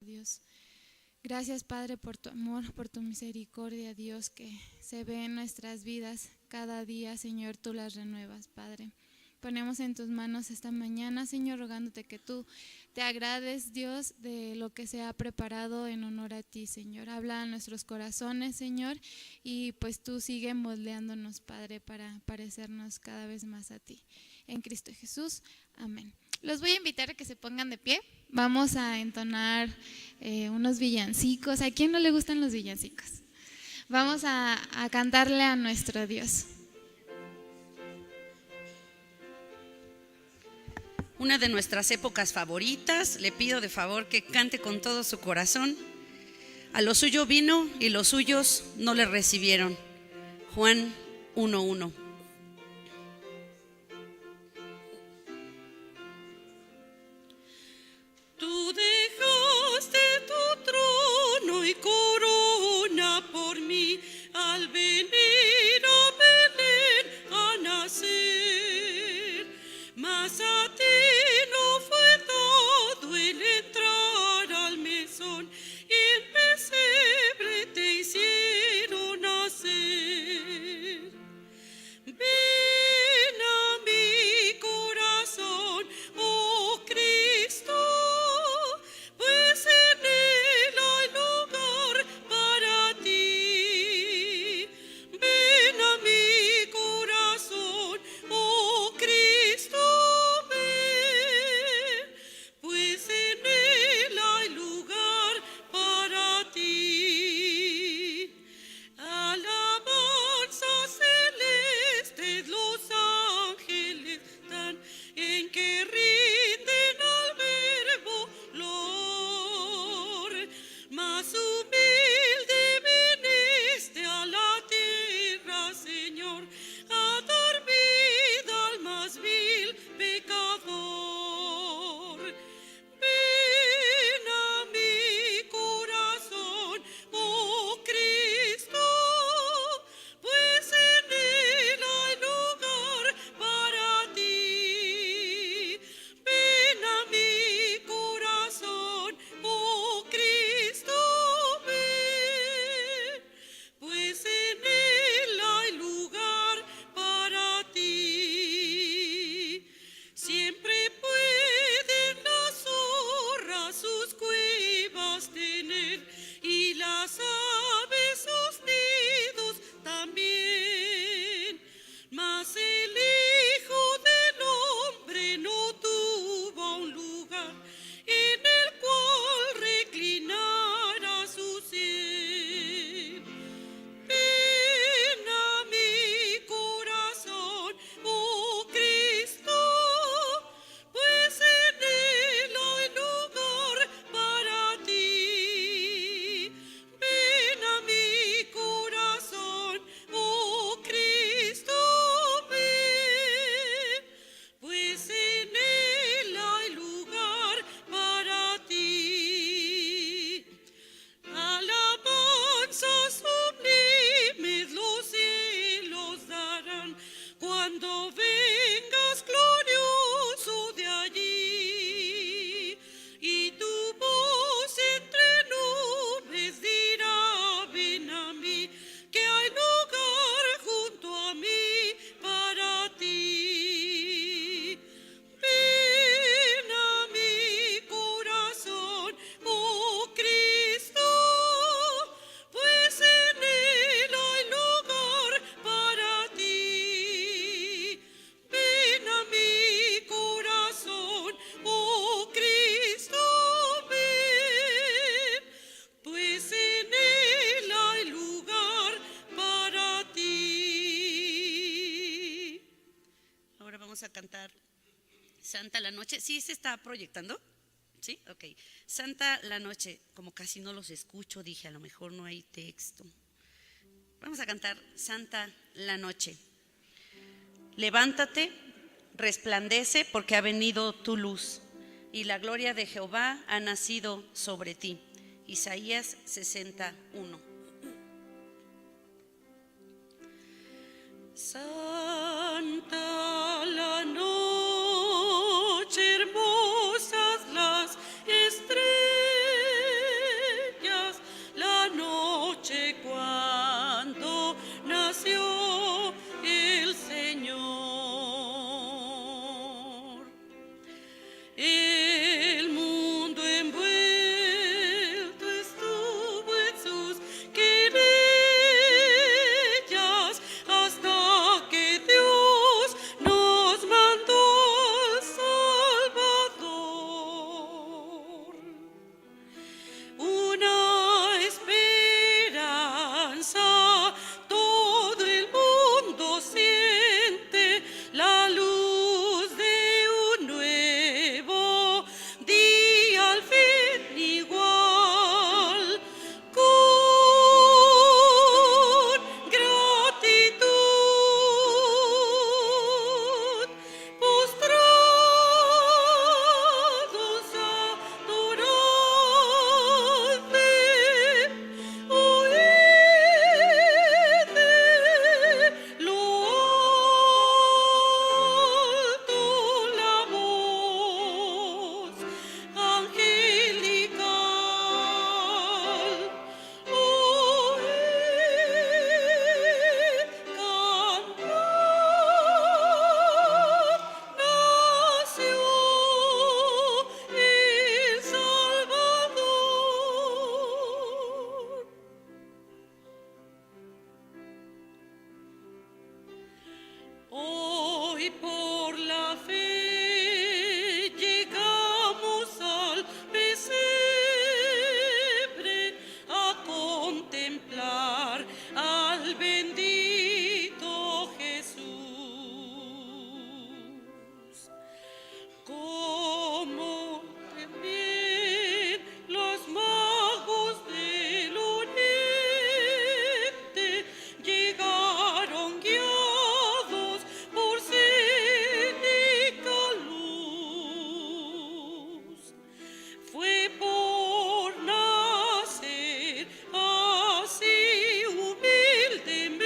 Dios. Gracias, Padre, por tu amor, por tu misericordia, Dios, que se ve en nuestras vidas cada día, Señor, tú las renuevas, Padre. Ponemos en tus manos esta mañana, Señor, rogándote que tú te agrades, Dios, de lo que se ha preparado en honor a ti, Señor. Habla a nuestros corazones, Señor, y pues tú sigue moldeándonos, Padre, para parecernos cada vez más a ti. En Cristo Jesús, amén. Los voy a invitar a que se pongan de pie. Vamos a entonar unos villancicos. ¿A quién no le gustan los villancicos? Vamos a cantarle a nuestro Dios. Una de nuestras épocas favoritas. Le pido de favor que cante con todo su corazón. A lo suyo vino y los suyos no le recibieron. Juan 1:1. Tú dejaste tu trono y corona por mí al venir a Belén a nacer. Mas a ti no fue dado el entrar al mesón y en pesebre te hicieron nacer. Ven a mi corazón, oh Cristo, pues en él hay lugar para ti. Ven a mi corazón, oh Cristo, ven, pues en él hay lugar para ti. Alabanza celeste los ángeles dan en que rinden al verbo loor. Más humilde viniste a la tierra, Señor, a dar vida al más vil pecador. Ven a mi corazón, oh Cristo, pues en él hay lugar para ti. Ven a mi corazón, oh Cristo, ven, pues en él hay lugar para ti. Siempre pueden las zorras sus cuevas tener y las aves sus nidos también. Mas el Hijo del Hombre no tuvo un lugar en el cual reclinara su ser. Ven a mi corazón, oh Cristo, pues en él hay lugar para ti. Ven a mi corazón, oh Cristo, ven, pues en él hay lugar para ti. Alabanzas sublimes los cielos darán cuando vengas glorioso de allí, y tu voz entre nubes dirá: ven a mí, que hay lugar junto a mí para ti. Ven a mi corazón, oh Cristo, pues en él hay lugar para ti. Ven a mi corazón, oh Cristo, ven, pues en él hay lugar para ti. Ahora vamos a cantar Santa la Noche. ¿Sí se está proyectando? ¿Sí? Ok. Santa la Noche. Como casi no los escucho, dije, a lo mejor no hay texto. Vamos a cantar Santa la Noche. Levántate, resplandece, porque ha venido tu luz, y la gloria de Jehová ha nacido sobre ti. Isaías 61. Santa la noche, hermosas las estrellas. noche cuando nació el Señor. El mundo envuelto estuvo en sus querellas hasta que Dios nos mandó al Salvador. Una esperanza, todo el mundo siente la luz de un nuevo día al fin igual. Con gratitud, postrados adoradme, oíd de lo alto la voz angelical. Oíd, cantad, nació el Salvador. Hoy por la fe llegamos al pesebre a contemplar al bendito Jesús. Como también los magos del oriente llegaron guiados por cénica luz. Fue por nacer así humildemente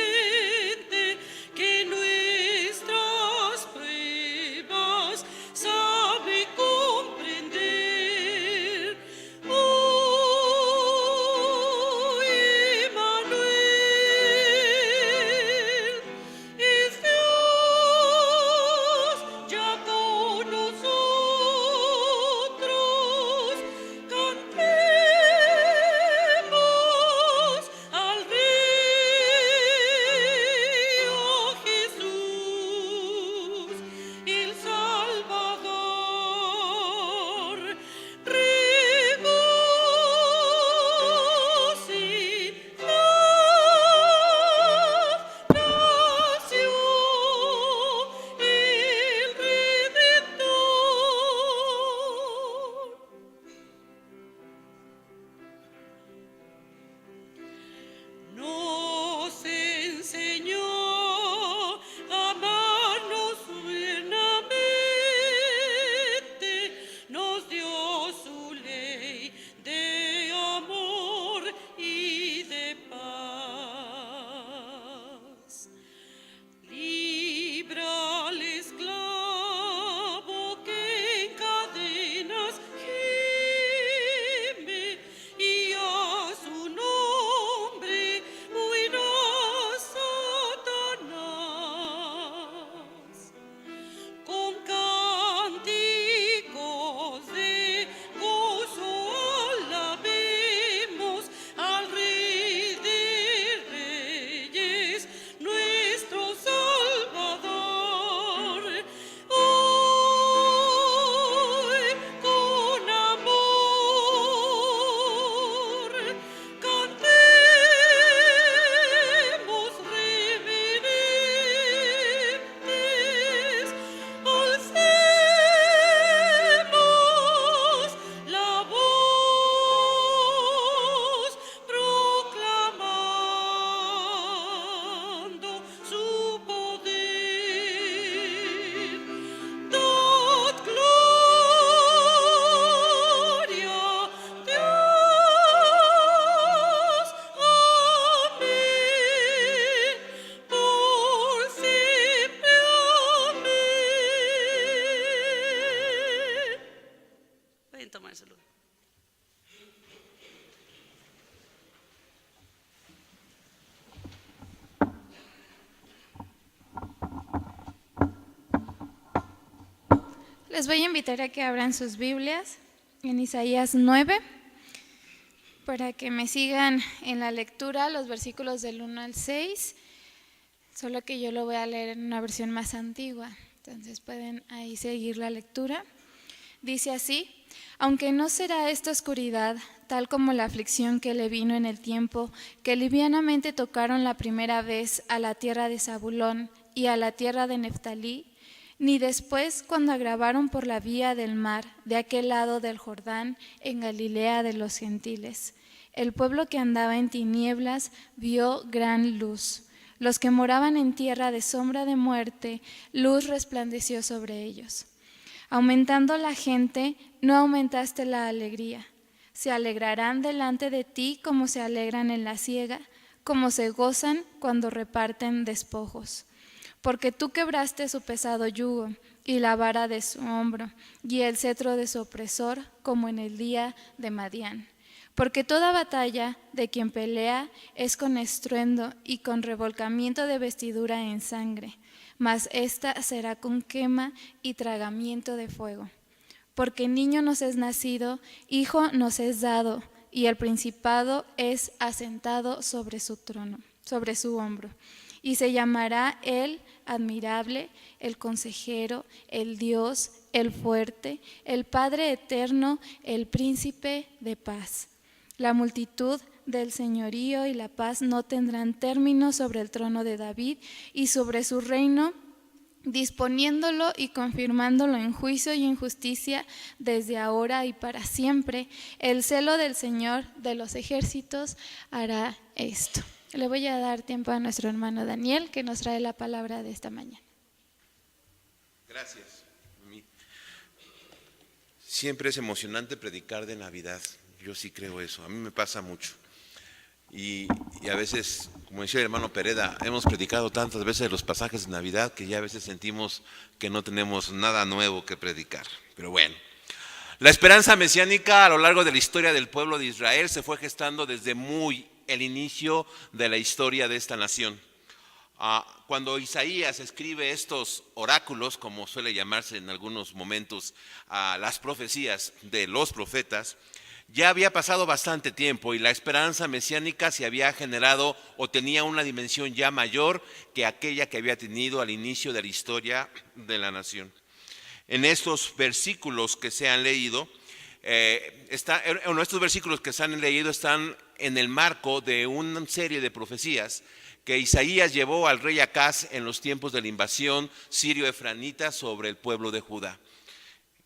Les voy a invitar a que abran sus Biblias en Isaías 9 para que me sigan en la lectura, los versículos del 1 al 6, solo que yo lo voy a leer en una versión más antigua, entonces pueden ahí seguir la lectura. Dice así: aunque no será esta oscuridad tal como la aflicción que le vino en el tiempo que livianamente tocaron la primera vez a la tierra de Zabulón y a la tierra de Neftalí, ni después cuando agravaron por la vía del mar de aquel lado del Jordán en Galilea de los gentiles. El pueblo que andaba en tinieblas vio gran luz. Los que moraban en tierra de sombra de muerte, luz resplandeció sobre ellos. Aumentando la gente, no aumentaste la alegría. Se alegrarán delante de ti como se alegran en la siega, como se gozan cuando reparten despojos. Porque tú quebraste su pesado yugo y la vara de su hombro y el cetro de su opresor, como en el día de Madián. Porque toda batalla de quien pelea es con estruendo y con revolcamiento de vestidura en sangre, mas esta será con quema y tragamiento de fuego. Porque niño nos es nacido, hijo nos es dado, y el principado es asentado sobre su trono, sobre su hombro. Y se llamará él admirable, el consejero, el Dios, el fuerte, el Padre eterno, el príncipe de paz. La multitud del señorío y la paz no tendrán término sobre el trono de David y sobre su reino, disponiéndolo y confirmándolo en juicio y en justicia desde ahora y para siempre. El celo del Señor de los ejércitos hará esto. Le voy a dar tiempo a nuestro hermano Daniel, que nos trae la palabra de esta mañana. Gracias. Siempre es emocionante predicar de Navidad. Yo sí creo eso. A mí me pasa mucho. Y a veces, como decía el hermano Pereda, hemos predicado tantas veces los pasajes de Navidad que ya a veces sentimos que no tenemos nada nuevo que predicar. Pero bueno, la esperanza mesiánica a lo largo de la historia del pueblo de Israel se fue gestando desde el inicio de la historia de esta nación. Cuando Isaías escribe estos oráculos, como suele llamarse en algunos momentos las profecías de los profetas, ya había pasado bastante tiempo y la esperanza mesiánica se había generado o tenía una dimensión ya mayor que aquella que había tenido al inicio de la historia de la nación. En estos versículos que se han leído, estos versículos que se han leído están en el marco de una serie de profecías que Isaías llevó al rey Acaz en los tiempos de la invasión sirio-efranita sobre el pueblo de Judá.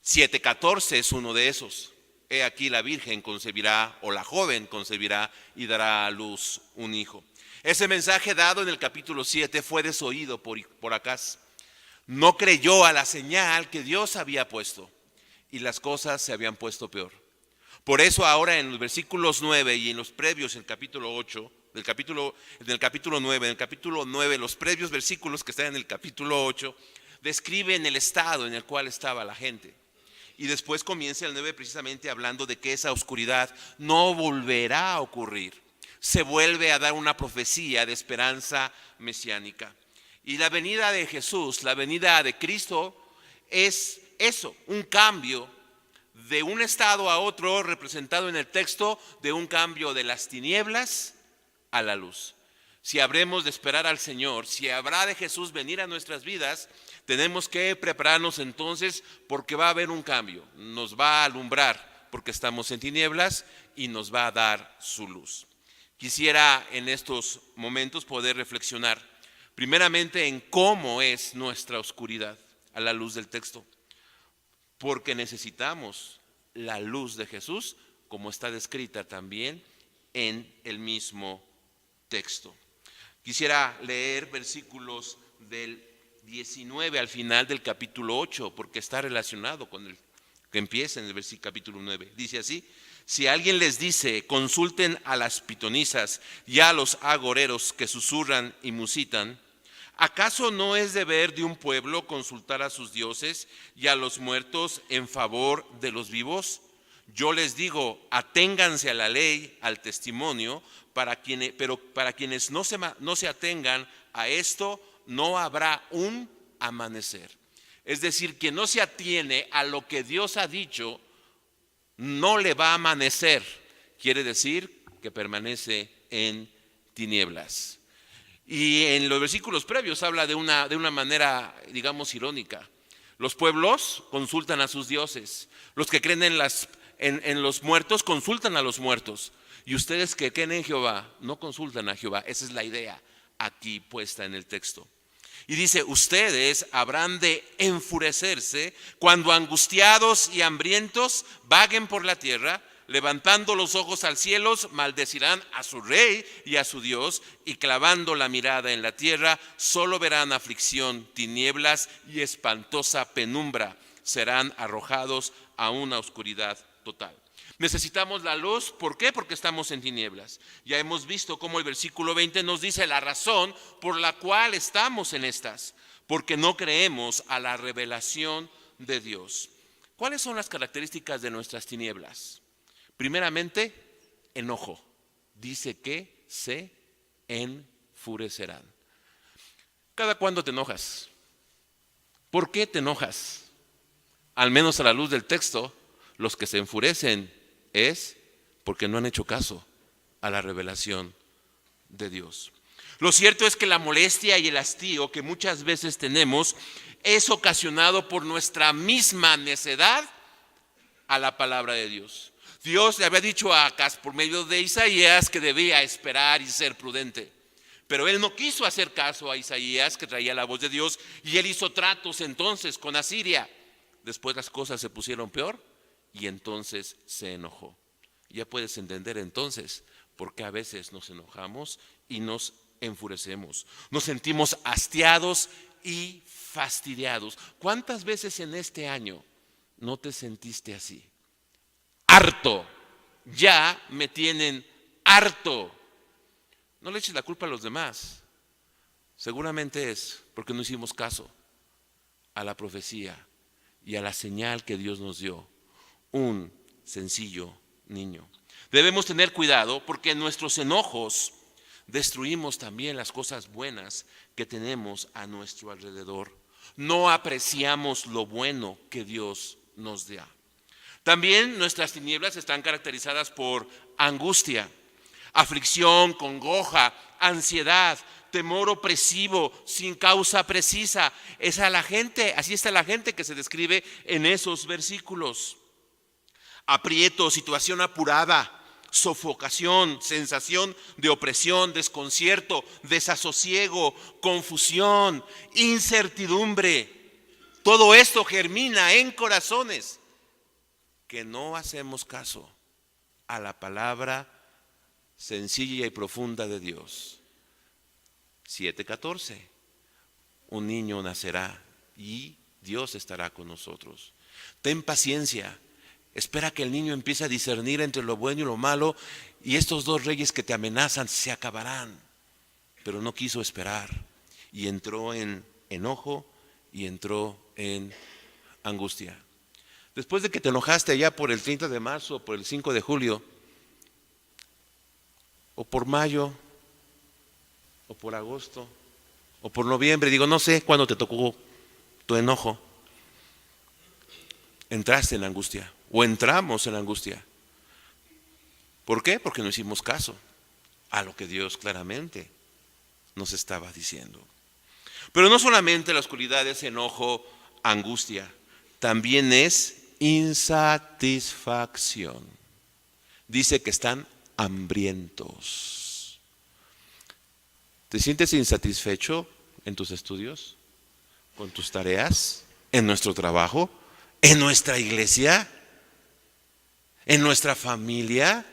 7:14 es uno de esos. He aquí la virgen concebirá, o la joven concebirá y dará a luz un hijo. Ese mensaje dado en el capítulo 7 fue desoído por Acaz. No creyó a la señal que Dios había puesto y las cosas se habían puesto peor. Por eso ahora en los versículos 9 y en los previos, en el capítulo 8, en el capítulo 9, los previos versículos que están en el capítulo 8, describen el estado en el cual estaba la gente. Y después comienza el 9 precisamente hablando de que esa oscuridad no volverá a ocurrir. Se vuelve a dar una profecía de esperanza mesiánica. Y la venida de Jesús, la venida de Cristo es eso, un cambio de un estado a otro representado en el texto, de un cambio de las tinieblas a la luz. Si habremos de esperar al Señor, si habrá de Jesús venir a nuestras vidas, tenemos que prepararnos entonces porque va a haber un cambio. Nos va a alumbrar porque estamos en tinieblas y nos va a dar su luz. Quisiera en estos momentos poder reflexionar primeramente en cómo es nuestra oscuridad a la luz del texto. Porque necesitamos la luz de Jesús, como está descrita también en el mismo texto. Quisiera leer versículos del 19 al final del capítulo 8, porque está relacionado con el que empieza en el capítulo 9. Dice así: si alguien les dice, consulten a las pitonisas y a los agoreros que susurran y musitan, ¿acaso no es deber de un pueblo consultar a sus dioses y a los muertos en favor de los vivos? Yo les digo, aténganse a la ley, al testimonio, pero para quienes no se atengan a esto, no habrá un amanecer. Es decir, quien no se atiene a lo que Dios ha dicho, no le va a amanecer. Quiere decir que permanece en tinieblas. Y en los versículos previos habla de una manera, digamos, irónica. Los pueblos consultan a sus dioses. Los que creen en los muertos consultan a los muertos. Y ustedes que creen en Jehová no consultan a Jehová. Esa es la idea aquí puesta en el texto. Y dice, ustedes habrán de enfurecerse cuando angustiados y hambrientos vaguen por la tierra, levantando los ojos al cielo, maldecirán a su rey y a su Dios, y clavando la mirada en la tierra, solo verán aflicción, tinieblas y espantosa penumbra. Serán arrojados a una oscuridad total. Necesitamos la luz. ¿Por qué? Porque estamos en tinieblas. Ya hemos visto cómo el versículo 20 nos dice la razón por la cual estamos en estas. Porque no creemos a la revelación de Dios. ¿Cuáles son las características de nuestras tinieblas? Primeramente, enojo. Dice que se enfurecerán. ¿Cada cuándo te enojas? ¿Por qué te enojas? Al menos a la luz del texto, los que se enfurecen es porque no han hecho caso a la revelación de Dios. Lo cierto es que la molestia y el hastío que muchas veces tenemos es ocasionado por nuestra misma necedad a la palabra de Dios. Dios le había dicho a Acaz por medio de Isaías que debía esperar y ser prudente. Pero él no quiso hacer caso a Isaías, que traía la voz de Dios, y él hizo tratos entonces con Asiria. Después las cosas se pusieron peor y entonces se enojó. Ya puedes entender entonces por qué a veces nos enojamos y nos enfurecemos. Nos sentimos hastiados y fastidiados. ¿Cuántas veces en este año no te sentiste así? Harto. Ya me tienen harto. No le eches la culpa a los demás. Seguramente es porque no hicimos caso a la profecía y a la señal que Dios nos dio. Un sencillo niño. Debemos tener cuidado porque en nuestros enojos destruimos también las cosas buenas que tenemos a nuestro alrededor. No apreciamos lo bueno que Dios nos da. También nuestras tinieblas están caracterizadas por angustia, aflicción, congoja, ansiedad, temor opresivo, sin causa precisa. Así está la gente que se describe en esos versículos. Aprieto, situación apurada, sofocación, sensación de opresión, desconcierto, desasosiego, confusión, incertidumbre. Todo esto germina en corazones que no hacemos caso a la palabra sencilla y profunda de Dios. 7:14. Un niño nacerá y Dios estará con nosotros. Ten paciencia. Espera que el niño empiece a discernir entre lo bueno y lo malo, y estos dos reyes que te amenazan se acabarán. Pero no quiso esperar y entró en enojo y entró en angustia. Después de que te enojaste allá por el 30 de marzo, por el 5 de julio, o por mayo, o por agosto, o por noviembre, no sé cuándo te tocó tu enojo, entraste en angustia. O entramos en angustia. ¿Por qué? Porque no hicimos caso a lo que Dios claramente nos estaba diciendo. Pero no solamente la oscuridad es enojo, angustia, también es insatisfacción. Dice que están hambrientos. ¿Te sientes insatisfecho en tus estudios, con tus tareas, en nuestro trabajo, en nuestra iglesia? ¿En nuestra familia?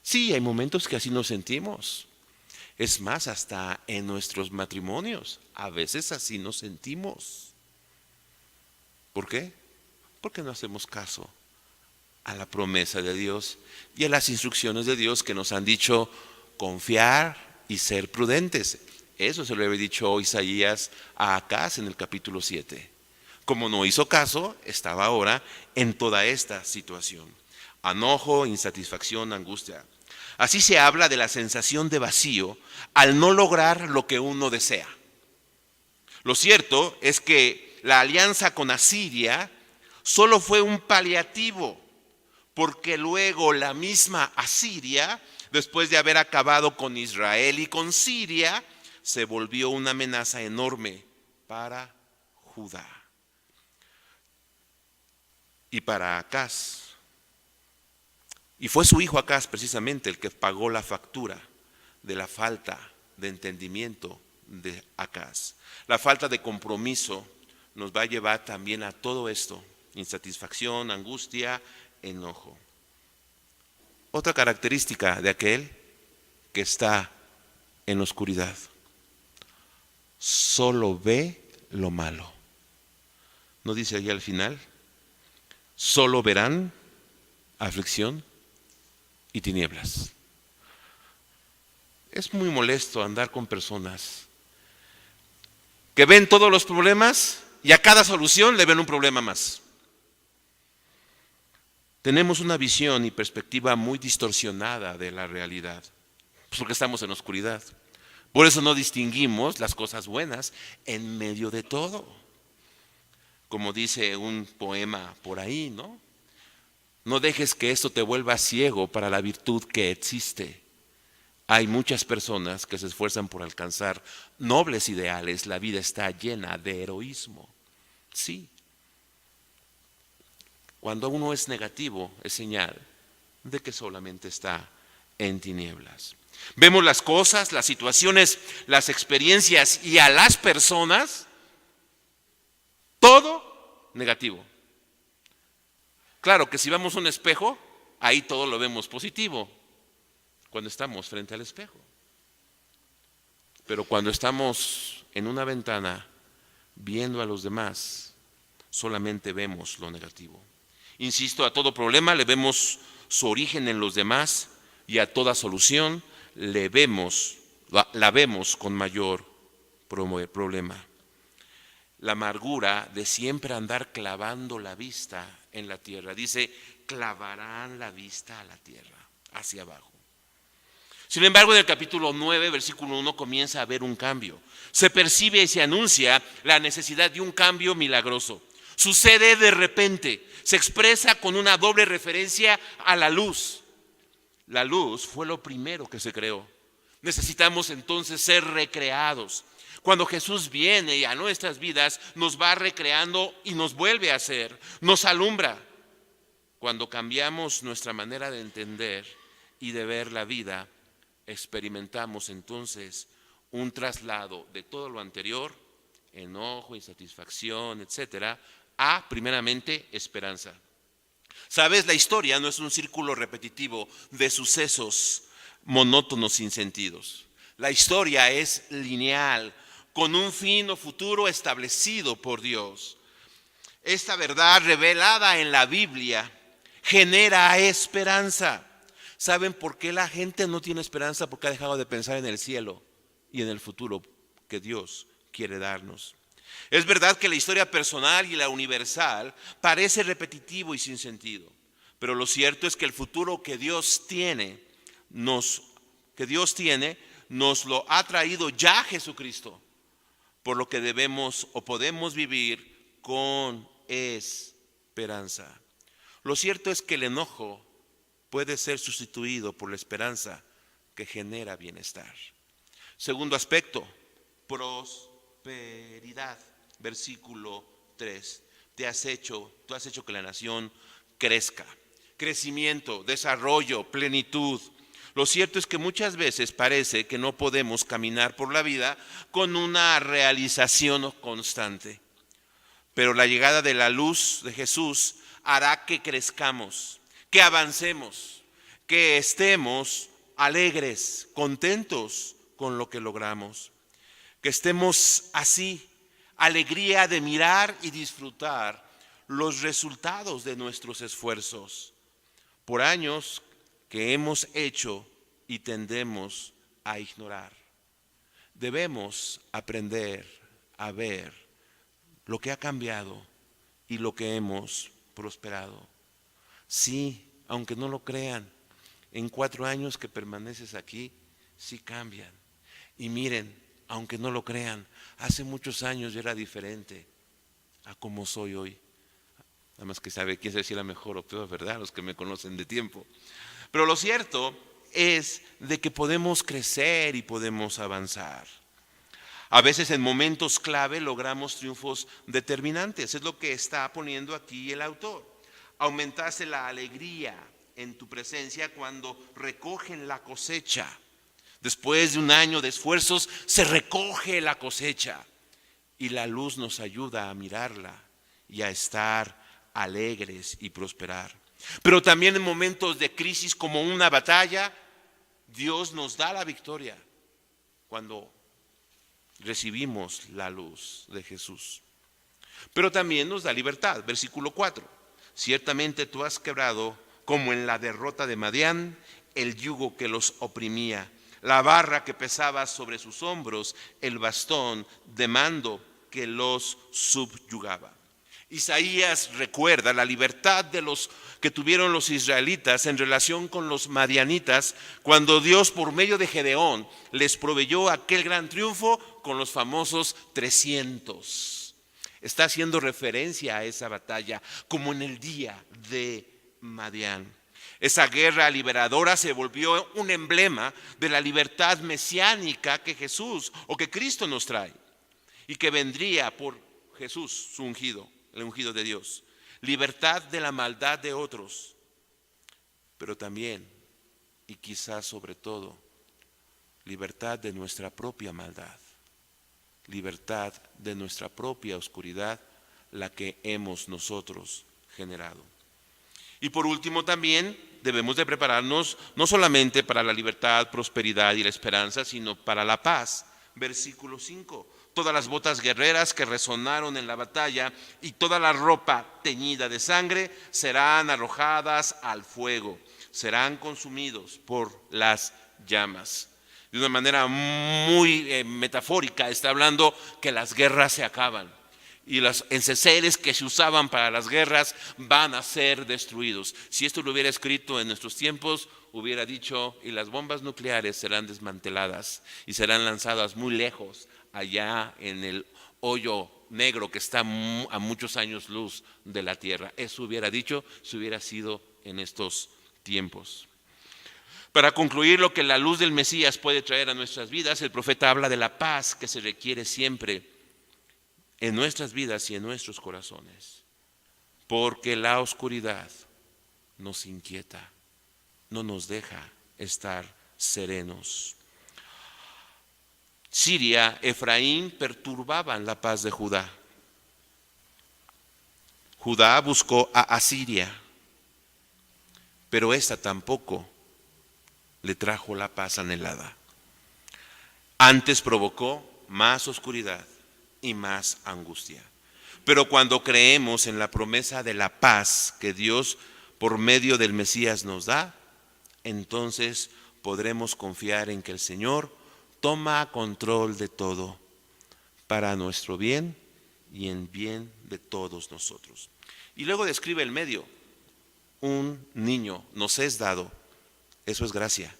Sí, hay momentos que así nos sentimos. Es más, hasta en nuestros matrimonios, a veces así nos sentimos. ¿Por qué? Porque no hacemos caso a la promesa de Dios y a las instrucciones de Dios que nos han dicho confiar y ser prudentes. Eso se lo había dicho Isaías a Acaz en el capítulo 7. Como no hizo caso, estaba ahora en toda esta situación. Enojo, insatisfacción, angustia. Así se habla de la sensación de vacío al no lograr lo que uno desea. Lo cierto es que la alianza con Asiria solo fue un paliativo, porque luego la misma Asiria, después de haber acabado con Israel y con Siria, se volvió una amenaza enorme para Judá y para Acaz. Y fue su hijo Acaz precisamente el que pagó la factura de la falta de entendimiento de Acaz. La falta de compromiso nos va a llevar también a todo esto: insatisfacción, angustia, enojo. Otra característica de aquel que está en la oscuridad: solo ve lo malo. ¿No dice allí al final? Solo verán aflicción y tinieblas. Es muy molesto andar con personas que ven todos los problemas y a cada solución le ven un problema más. Tenemos una visión y perspectiva muy distorsionada de la realidad, porque estamos en oscuridad. Por eso no distinguimos las cosas buenas en medio de todo. Como dice un poema por ahí, ¿no? No dejes que esto te vuelva ciego para la virtud que existe. Hay muchas personas que se esfuerzan por alcanzar nobles ideales. La vida está llena de heroísmo. Sí. Cuando uno es negativo, es señal de que solamente está en tinieblas. Vemos las cosas, las situaciones, las experiencias y a las personas, todo negativo. Claro que si vamos a un espejo, ahí todo lo vemos positivo, cuando estamos frente al espejo. Pero cuando estamos en una ventana viendo a los demás, solamente vemos lo negativo. Insisto, a todo problema le vemos su origen en los demás, y a toda solución la vemos con mayor problema. La amargura de siempre andar clavando la vista en la tierra. Dice, clavarán la vista a la tierra, hacia abajo. Sin embargo, en el capítulo 9, versículo 1, comienza a haber un cambio. Se percibe y se anuncia la necesidad de un cambio milagroso. Sucede de repente, se expresa con una doble referencia a la luz. La luz fue lo primero que se creó. Necesitamos entonces ser recreados. Cuando Jesús viene a nuestras vidas, nos va recreando y nos vuelve a hacer, nos alumbra. Cuando cambiamos nuestra manera de entender y de ver la vida, experimentamos entonces un traslado de todo lo anterior, enojo, insatisfacción, etcétera, a primeramente esperanza. Sabes, la historia no es un círculo repetitivo de sucesos monótonos sin sentidos. La historia es lineal, con un fin o futuro establecido por Dios. Esta verdad revelada en la Biblia genera esperanza. ¿Saben por qué la gente no tiene esperanza? Porque ha dejado de pensar en el cielo y en el futuro que Dios quiere darnos. Es verdad que la historia personal y la universal parece repetitivo y sin sentido, pero lo cierto es que el futuro que Dios tiene nos lo ha traído ya Jesucristo, por lo que debemos o podemos vivir con esperanza. Lo cierto es que el enojo puede ser sustituido por la esperanza que genera bienestar. Segundo aspecto, prosperidad. Versículo 3. Tú has hecho que la nación crezca. Crecimiento, desarrollo, plenitud. Lo cierto es que muchas veces parece que no podemos caminar por la vida con una realización constante. Pero la llegada de la luz de Jesús hará que crezcamos, que avancemos, que estemos alegres, contentos con lo que logramos. Que estemos así, alegría de mirar y disfrutar los resultados de nuestros esfuerzos. Por años que hemos hecho y tendemos a ignorar. Debemos aprender a ver lo que ha cambiado y lo que hemos prosperado. Sí, aunque no lo crean, en 4 años que permaneces aquí, sí cambian. Y miren, aunque no lo crean, hace muchos años yo era diferente. a cómo soy hoy. Nada más que sabe quién sabe si era mejor o peor, ¿verdad? Los que me conocen de tiempo. Pero lo cierto es de que podemos crecer y podemos avanzar. A veces en momentos clave logramos triunfos determinantes. Es lo que está poniendo aquí el autor. Aumentaste la alegría en tu presencia cuando recogen la cosecha. Después de un año de esfuerzos se recoge la cosecha y la luz nos ayuda a mirarla y a estar alegres y prosperar. Pero también en momentos de crisis como una batalla, Dios nos da la victoria cuando recibimos la luz de Jesús. Pero también nos da libertad. Versículo 4. Ciertamente tú has quebrado, como en la derrota de Madián, el yugo que los oprimía, la barra que pesaba sobre sus hombros, el bastón de mando que los subyugaba. Isaías recuerda la libertad de los que tuvieron los israelitas en relación con los madianitas cuando Dios por medio de Gedeón les proveyó aquel gran triunfo con los famosos 300. Está haciendo referencia a esa batalla como en el día de Madián. Esa guerra liberadora se volvió un emblema de la libertad mesiánica que Jesús o que Cristo nos trae y que vendría por Jesús, su ungido. El ungido de Dios, libertad de la maldad de otros, pero también y quizás sobre todo libertad de nuestra propia maldad, libertad de nuestra propia oscuridad, la que hemos nosotros generado. Y por último también debemos de prepararnos no solamente para la libertad, prosperidad y la esperanza, sino para la paz. Versículo 5. Todas las botas guerreras que resonaron en la batalla y toda la ropa teñida de sangre serán arrojadas al fuego, serán consumidos por las llamas. De una manera muy metafórica está hablando que las guerras se acaban y los enseres que se usaban para las guerras van a ser destruidos. Si esto lo hubiera escrito en nuestros tiempos, hubiera dicho, y las bombas nucleares serán desmanteladas y serán lanzadas muy lejos, allá en el hoyo negro que está a muchos años luz de la tierra. Eso hubiera dicho si hubiera sido en estos tiempos. Para concluir lo que la luz del Mesías puede traer a nuestras vidas, el profeta habla de la paz que se requiere siempre en nuestras vidas y en nuestros corazones, porque la oscuridad nos inquieta, no nos deja estar serenos. Siria, Efraín perturbaban la paz de Judá. Judá buscó a Asiria, pero esta tampoco le trajo la paz anhelada. Antes provocó más oscuridad y más angustia. Pero cuando creemos en la promesa de la paz que Dios por medio del Mesías nos da, entonces podremos confiar en que el Señor toma control de todo para nuestro bien y en bien de todos nosotros. Y luego describe el medio. Un niño nos es dado. Eso es gracia.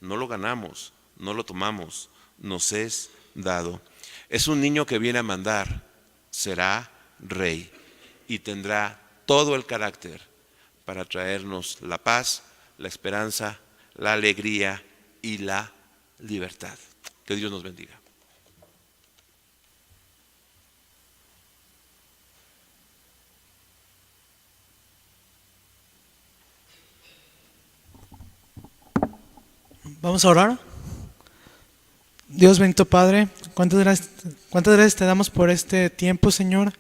No lo ganamos, no lo tomamos, nos es dado. Es un niño que viene a mandar, será rey y tendrá todo el carácter para traernos la paz, la esperanza, la alegría y la libertad. Que Dios nos bendiga. Vamos a orar. Dios bendito Padre, cuántas gracias te damos por este tiempo, Señor.